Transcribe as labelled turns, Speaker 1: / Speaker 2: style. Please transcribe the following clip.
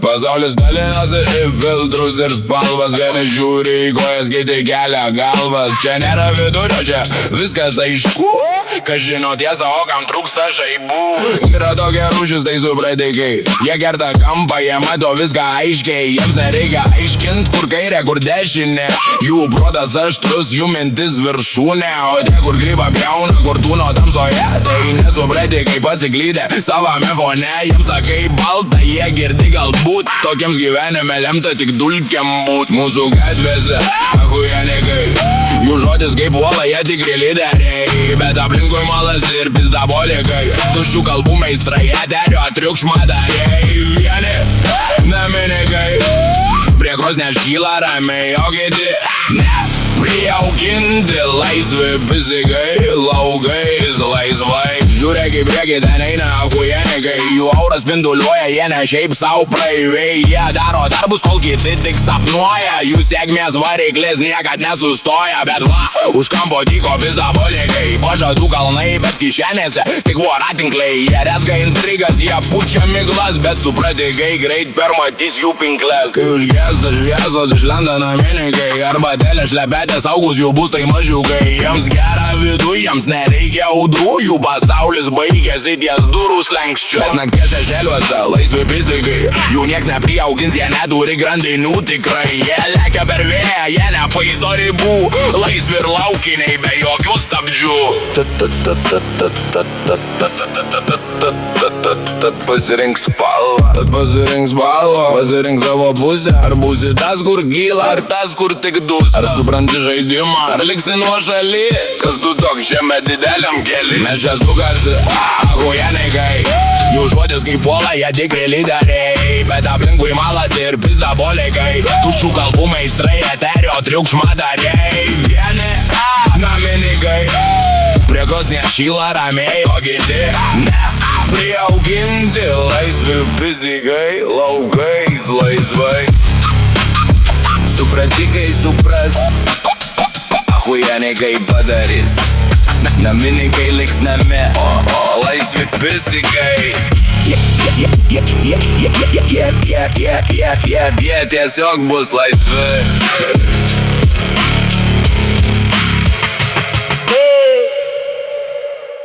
Speaker 1: Pasaulis dalinasi į filtrus ir spalvas. Vieni žiūri į kojas, kiti kelia galvas. Čia nėra vidurio, čia viskas aišku. Kas žino tiesą, o kam trūksta žaibų. Yra tokie rūšis, tai supratikai. Jie kerta kampą, jie mato viską aiškiai. Jiems nereikia aiškint, kur kairė, kur dešinė. Jų protas aštrus, jų mintis viršūnė. O tie, kur grybą pjauna, kur tūno tamsoje, tai nesupratikai pasiklydę savame fone. Jiems sakai balta, jie girdi galbūt. Tokiems gyvenime lemta tik dulkiam būt. Mūsų gatvėse achujenikai. Jų žodis kaip uola, jie tikri lyderiai. Bet aplinkui malas ir pizdabolikai. Tuščių kalbų meistrai, eterio triukšmą dariai. Vieni naminikai prie krosnės šyla ramiai, o kiti prijaukinti. Laisvi pisigai, laugais laisvai. Žiūrėk į priekį, ten eina achujenikai. Jų auras spinduliuoja, jie ne šiaip sau praeiviai. Jie daro darbus, kol kiti tik sapnuoja. Jų sėkmės variklis niekad nesustoja. Bet va, už kampo tyko pizdabolikai. Pažadų kalnai, bet kišenėse tik voratinkliai. Jie rezga intrigas, jie pučia miglas. Bet supratikai greit permatys jų pinkles. Kai užgesta šviesos, išlenda naminikai. Arba telė šlepetės, augus jų bus tai mažiukai. Jiems gera viduj, jiems nereikia audrų. Jų pasaulis baigėsi ties durų slenkščiu. Bet nakties šešėliuose laisvi fizikai. Jų nieks nepriaugins, jie neturi grandinių tikrai. Jie lekia per vėją, jie nepaiso ribų. Laisvi ir laukiniai be jokių stabdžių. Tad pasirink spalvą. Tad pasirink spalvą. Pasirink savo pusę. Ar būsi tas, kur gyla, ar tas, kur tik dus. Ar supranti žaidimą, ar liksi nuo šaly. Kas tu toks šiame dideliam kely? Mes čia sukasi achujenikai. Jų žodis kaip puola, jie tikri lyderiai. Bet aplinkui malas ir pizdabolikai. Tuščių kalbų meistrai, eterio triukšmą dariai. Vieni naminikai prie krosnės šyla ramiai, o kiti prijaukinti. Laisvi pisigai, laugais laisvai. Supratikai supras, achujenikai padarys. Naminikai liks name, o laisvi pisigai. Jie tiesiog bus laisvi.